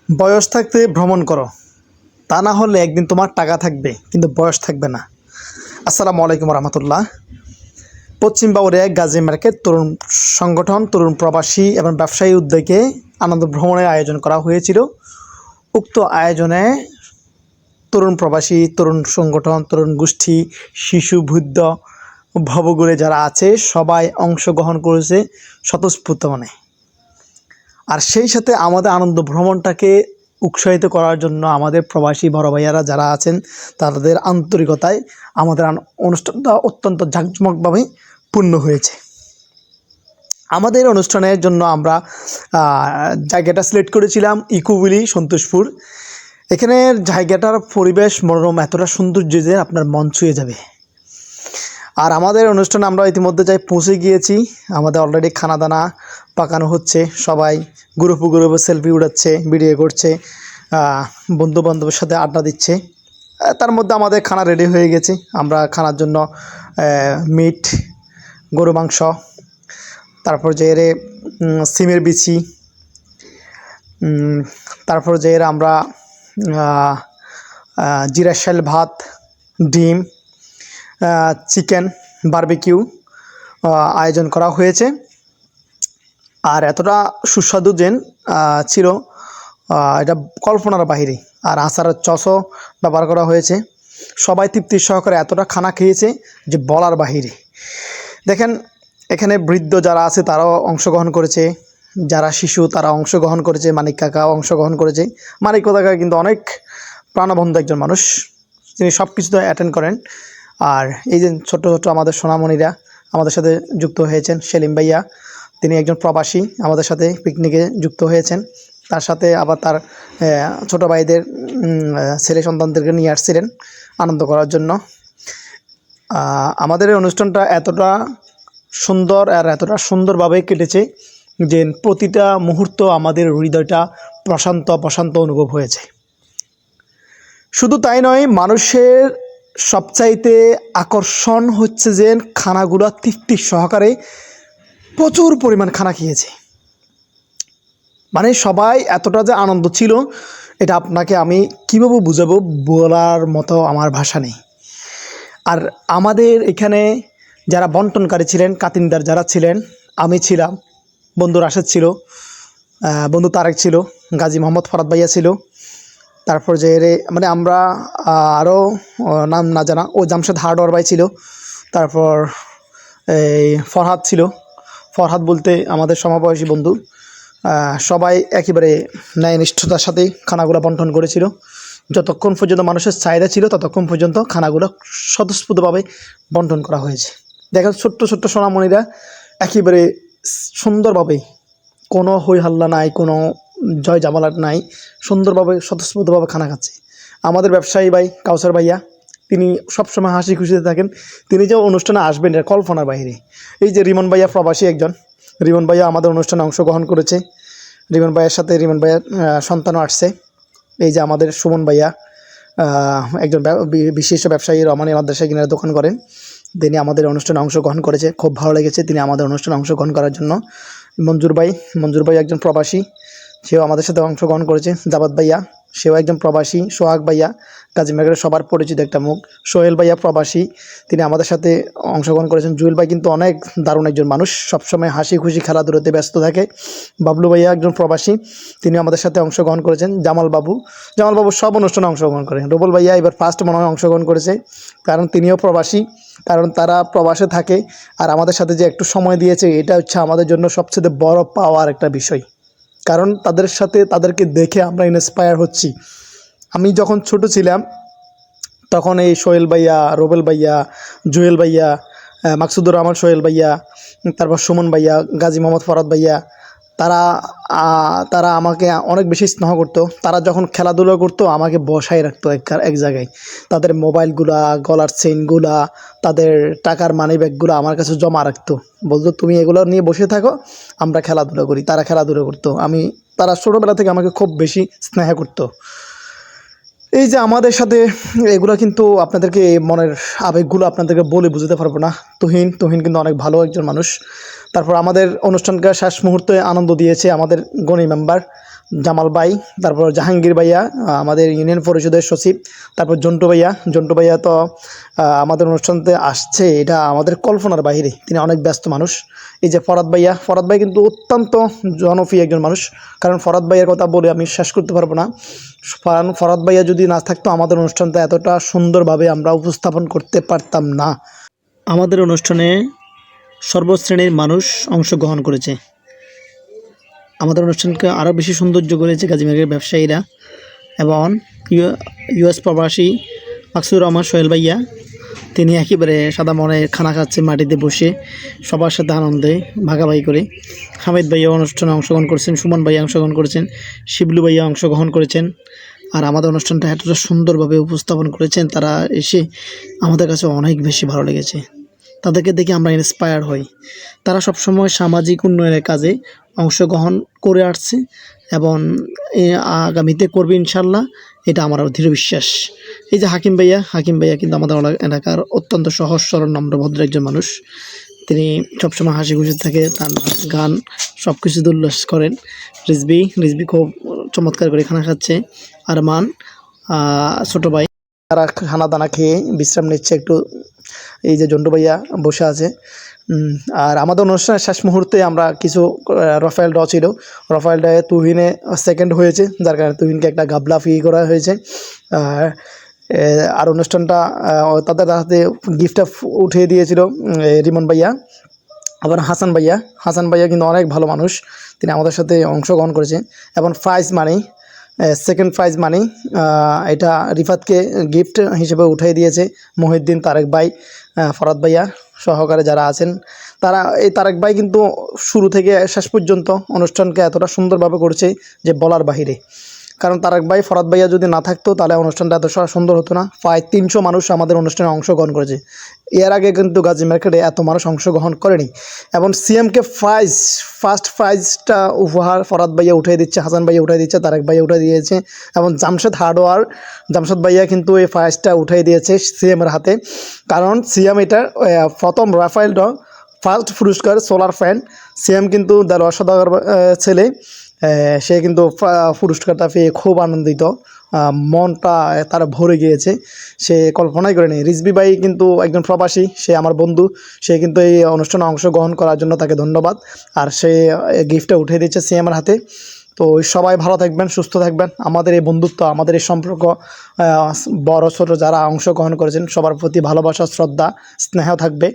বয়স থাকতে ভ্রমণ করো, তা না হলে একদিন তোমার টাকা থাকবে কিন্তু বয়স থাকবে না। আসসালামু আলাইকুম রহমতুল্লাহ। পশ্চিম বাউরিয়া গাজী মার্কেট তরুণ সংগঠন, তরুণ প্রবাসী এবং ব্যবসায়ী উদ্যোগে আনন্দ ভ্রমণের আয়োজন করা হয়েছিল। উক্ত আয়োজনে তরুণ প্রবাসী, তরুণ সংগঠন, তরুণ গোষ্ঠী, শিশু, বৃদ্ধ, ভবঘুরে যারা আছে সবাই অংশগ্রহণ করেছে স্বতঃস্ফূর্ত মনে। আর সেই সাথে আমাদের আনন্দ ভ্রমণটাকে উৎসাহিত করার জন্য আমাদের প্রবাসী বড় ভাইয়ারা যারা আছেন তাদের আন্তরিকতায় আমাদের অনুষ্ঠানটা অত্যন্ত জাঁকজমকভাবে পূর্ণ হয়েছে। আমাদের অনুষ্ঠানের জন্য আমরা জায়গাটা সিলেক্ট করেছিলাম ইকোভ্যালি সন্তোষপুর। এখানের জায়গাটার পরিবেশ মনোরম, এতটা সৌন্দর্য যে আপনার মন ছুঁয়ে যাবে। আর আমাদের অনুষ্ঠানে আমরা ইতিমধ্যে পৌঁছে গিয়েছি। আমাদের অলরেডি খানা দানা পাকানো হচ্ছে, সবাই গ্রুপে গ্রুপে সেলফি উঠাচ্ছে, ভিডিও করছে, বন্ধু বান্ধবের সাথে আড্ডা দিচ্ছে। তার মধ্যে আমাদের খানা রেডি হয়ে গেছে। আমরা খানার জন্য মিট, গরু মাংস, তারপর যে এর সিমের বিচি, তারপর যে এর আমরা জিরা শাল ভাত, ডিম, চিকেন বারবিকিউ আয়োজন করা হয়েছে। আর এতটা সুস্বাদু ছিল, এটা কল্পনার বাহিরে। আর আচারের চসও ব্যবহার করা হয়েছে। সবাই তৃপ্তির সহকারে এতটা খানা খেয়েছে যে বলার বাহিরে। দেখেন, এখানে বৃদ্ধ যারা আছে তারাও অংশগ্রহণ করেছে, যারা শিশু তারা অংশগ্রহণ করেছে, মানিক কাকাও অংশগ্রহণ করেছে। মানিক কাকা কিন্তু অনেক প্রাণবন্ত একজন মানুষ, তিনি সব কিছুতে অ্যাটেন্ড করেন। আর এই যে ছোট্ট ছোট্ট আমাদের সোনামণিরা আমাদের সাথে যুক্ত হয়েছেন। সেলিম ভাইয়া, তিনি একজন প্রবাসী, আমাদের সাথে পিকনিকে যুক্ত হয়েছেন। তার সাথে আবার তার ছোটো ভাইদের ছেলে সন্তানদেরকে নিয়ে আসছিলেন আনন্দ করার জন্য। আমাদের এই অনুষ্ঠানটা এতটা সুন্দর আর এতটা সুন্দরভাবে কেটেছে যে প্রতিটা মুহূর্ত আমাদের হৃদয়টা প্রশান্ত প্রশান্ত অনুভব হয়েছে। শুধু তাই নয়, মানুষের সবচাইতে আকর্ষণ হচ্ছে যে খানাগুলো তৃপ্তি সহকারে প্রচুর পরিমাণ খানা খেয়েছে। মানে সবাই এতটা যে আনন্দ ছিল, এটা আপনাকে আমি কীভাবে বুঝাবো, বলার মতো আমার ভাষা নেই। আর আমাদের এখানে যারা বন্টনকারী ছিলেন, কাতিনদার যারা ছিলেন, আমি ছিলাম, বন্ধু রাশেদ ছিল, বন্ধু তারেক ছিল, গাজী মোহাম্মদ ফরাদ ভাইয়া ছিল, তারপর যে মানে আমরা আরও নাম না জানা ও জামশেদ হার্ডওয়ার ভাই ছিল, তারপর এই ফরহাদ ছিল। ফরহাদ বলতে আমাদের সমবয়সী বন্ধু। সবাই একেবারে ন্যায়নিষ্ঠতার সাথে খানাগুলো বন্টন করেছিল। যতক্ষণ পর্যন্ত মানুষের চাহিদা ছিল ততক্ষণ পর্যন্ত খানাগুলো স্বতঃস্ফূর্তভাবে বন্টন করা হয়েছে। দেখেন, ছোট্ট ছোট্ট সোনামণিরা একেবারে সুন্দরভাবে, কোনো হই হাল্লা নাই, কোনো জয় জামালাট নাই, সুন্দরভাবে স্বতঃস্ফূর্তভাবে খানা খাচ্ছে। আমাদের ব্যবসায়ী ভাই কাউসার ভাইয়া, তিনি সবসময় হাসি খুশিতে থাকেন। তিনি যে অনুষ্ঠানে আসবেন এটা কল্পনার বাইরে। এই যে রিমন ভাইয়া, প্রবাসী একজন, রিমন ভাইয়া আমাদের অনুষ্ঠানে অংশগ্রহণ করেছে। রিমন ভাইয়ের সাথে রিমন ভাইয়ার সন্তানও আসছে। এই যে আমাদের সুমন ভাইয়া, একজন বিশিষ্ট ব্যবসায়ী, রমানী মাদ্রাসায় কিনারে দোকান করেন, তিনি আমাদের অনুষ্ঠানে অংশগ্রহণ করেছে। খুব ভালো লেগেছে তিনি আমাদের অনুষ্ঠানে অংশগ্রহণ করার জন্য। মঞ্জুর ভাই একজন প্রবাসী, সেও আমাদের সাথে অংশগ্রহণ করেছে। জাবাদ ভাইয়া, সেও একজন প্রবাসী। সোহাগ ভাইয়া, গাজী মার্কেটের সবার পরিচিত একটা মুখ। সোহেল ভাইয়া প্রবাসী, তিনি আমাদের সাথে অংশগ্রহণ করেছেন। জুয়েল ভাই কিন্তু অনেক দারুণ একজন মানুষ, সবসময় হাসি খুশি খেলাধুলাতে ব্যস্ত থাকে। বাবলু ভাইয়া একজন প্রবাসী, তিনি আমাদের সাথে অংশগ্রহণ করেছেন। জামাল বাবু সব অনুষ্ঠানে অংশগ্রহণ করেন। রুবুল ভাইয়া এবার ফার্স্ট মনে হয় অংশগ্রহণ করেছে, কারণ তিনিও প্রবাসী, কারণ তারা প্রবাসে থাকে। আর আমাদের সাথে যে একটু সময় দিয়েছে, এটা হচ্ছে আমাদের জন্য সবচেয়ে বড় পাওয়ার একটা বিষয়, কারণ তাদেরকে দেখে আমরা ইন্সপায়ার হচ্ছি। আমি যখন ছোট ছিলাম তখন এই সোহেল ভাইয়া, রুবেল ভাইয়া, জুয়েল ভাইয়া, মাকসুদুর রহমান সোহেল ভাইয়া, তারপর সুমন ভাইয়া, গাজী মোহাম্মদ ফরাদ ভাইয়া, তারা আমাকে অনেক বেশি স্নেহ করতো। তারা যখন খেলাধুলা করতো আমাকে বসায় রাখতো এক জায়গায়। তাদের মোবাইলগুলা, গলার চেইনগুলা, তাদের টাকার মানি ব্যাগগুলো আমার কাছে জমা রাখতো। বলতো, তুমি এগুলো নিয়ে বসে থাকো, আমরা খেলাধুলা করি। তারা খেলাধুলা করতো, তারা ছোটোবেলা থেকে আমাকে খুব বেশি স্নেহ করতো। এই যে আমাদের সাথে এগুলো কিন্তু আপনাদেরকে, মনের আবেগগুলো আপনাদেরকে বলে বুঝতে পারবো না। তুহিন কিন্তু অনেক ভালো একজন মানুষ। তারপর আমাদের অনুষ্ঠানকে শেষ মুহূর্তে আনন্দ দিয়েছে আমাদের গণী মেম্বার জামাল ভাই, তারপর জাহাঙ্গীর ভাইয়া আমাদের ইউনিয়ন পরিষদের সচিব, তারপর জন্টু ভাইয়া তো আমাদের অনুষ্ঠানতে আসছে, এটা আমাদের কল্পনার বাইরে। তিনি অনেক ব্যস্ত মানুষ। এই যে ফরাদ ভাই কিন্তু অত্যন্ত জনপ্রিয় একজন মানুষ। কারণ ফরাদ ভাইয়ের কথা বলে আমি শেষ করতে পারবো না। কারণ ফরাদ ভাইয়া যদি না থাকতো আমাদের অনুষ্ঠানটা এতটা সুন্দরভাবে আমরা উপস্থাপন করতে পারতাম না। আমাদের অনুষ্ঠানে সর্বশ্রেণীর মানুষ অংশগ্রহণ করেছে। আমাদের অনুষ্ঠানকে আরও বেশি সৌন্দর্য করেছে গাজীবাগের ব্যবসায়ীরা এবং ইউএস প্রবাসী মাকসুদুর রহমান সোহেল ভাইয়া। তিনি একেবারে সাদা মনে খানা খাচ্ছে মাটিতে বসে সবার সাথে আনন্দে ভাগাভাগি করে। হামিদ ভাইয়া অনুষ্ঠানে অংশগ্রহণ করেছেন, সুমন ভাইয়া অংশগ্রহণ করেছেন, শিবলু ভাইয়া অংশগ্রহণ করেছেন। আর আমাদের অনুষ্ঠানটা এতটা সুন্দরভাবে উপস্থাপন করেছেন, তারা এসে আমাদের কাছে অনেক বেশি ভালো লেগেছে। তাদেরকে দেখে আমরা ইন্সপায়ার হই। তারা সবসময় সামাজিক উন্নয়নের কাজে অংশগ্রহণ করে আসছে এবং আগামীতে করবে ইনশাল্লাহ, এটা আমার দৃঢ় বিশ্বাস। এই যে হাকিম ভাইয়া কিন্তু আমাদের এলাকার অত্যন্ত সহজ সরল নম্র ভদ্র একজন মানুষ। তিনি সবসময় হাসি খুশি থাকে, তার নাচ গান সব কিছুতে উল্লাস করেন। রিজবি খুব চমৎকার করে খানা খাচ্ছে। আরমান ছোটো ভাই, তারা খানা দানা খেয়ে বিশ্রাম নিচ্ছে একটু। এই যে জন্টু ভাইয়া বসে আছে। আর আমাদের অনুষ্ঠানের শেষ মুহূর্তে আমরা কিছু রাফায়েল ড্র ছিল, রাফায়েল ড্রয়ে তুহিনে সেকেন্ড হয়েছে, যার কারণে তুহিনকে একটা গাবলা ফি করা হয়েছে। আর অনুষ্ঠানটা তাদের হাতে গিফটটা উঠিয়ে দিয়েছিল রিমন ভাইয়া। আবার হাসান ভাইয়া কিন্তু অনেক ভালো মানুষ, তিনি আমাদের সাথে অংশগ্রহণ করেছে এবং সেকেন্ড প্রাইজ মানি এটা রিফাতকে গিফট হিসেবে উঠাই দিয়েছে মহিউদ্দিন, তারেক ভাই, ফরাদ ভাইয়া সহকারে যারা আছেন তারা। এই তারেক ভাই কিন্তু শুরু থেকে শেষ পর্যন্ত অনুষ্ঠানকে এতটা সুন্দরভাবে করছে যে বলার বাহিরে। কারণ তারেক ভাই, ফরাদ ভাইয়া যদি না থাকতো তাহলে অনুষ্ঠানটা এত সুন্দর হতো না। প্রায় 300 মানুষ আমাদের অনুষ্ঠানে অংশগ্রহণ করেছে। এর আগে কিন্তু গাজী মার্কেটে এত মানুষ অংশগ্রহণ করেনি। এবং সিএমকে ফার্স্ট প্রাইজটা উপহার ফরাদ ভাইয়া উঠিয়ে দিচ্ছে, হাসান ভাইয়া উঠিয়ে দিচ্ছে, তারেক ভাইয়া উঠিয়ে দিয়েছে এবং জামশেদ ভাইয়া কিন্তু এই প্রাইজটা উঠিয়ে দিয়েছে সিএমের হাতে। কারণ সিএম এটা প্রথম রাফায়েল ড্র ফার্স্ট পুরস্কার সোলার ফ্যান। সিএম কিন্তু দেলোয়ার সওদাগর ছেলে, সে কিন্তু পুরস্কারটা পেয়ে খুব আনন্দিত, মনটা তার ভরে গিয়েছে, সে কল্পনাই করেনি। রিজবি ভাই কিন্তু একজন প্রবাসী, সে আমার বন্ধু, সে কিন্তু এই অনুষ্ঠানে অংশগ্রহণ করার জন্য তাকে ধন্যবাদ। আর সে গিফটটা উঠিয়ে দিচ্ছে সিএমের হাতে। তো সবাই ভালো থাকবেন, সুস্থ থাকবেন। আমাদের এই বন্ধুত্ব, আমাদের এই সম্পর্ক, বড় ছোট যারা অংশগ্রহণ করেছেন সবার প্রতি ভালোবাসা, শ্রদ্ধা, স্নেহ থাকবে।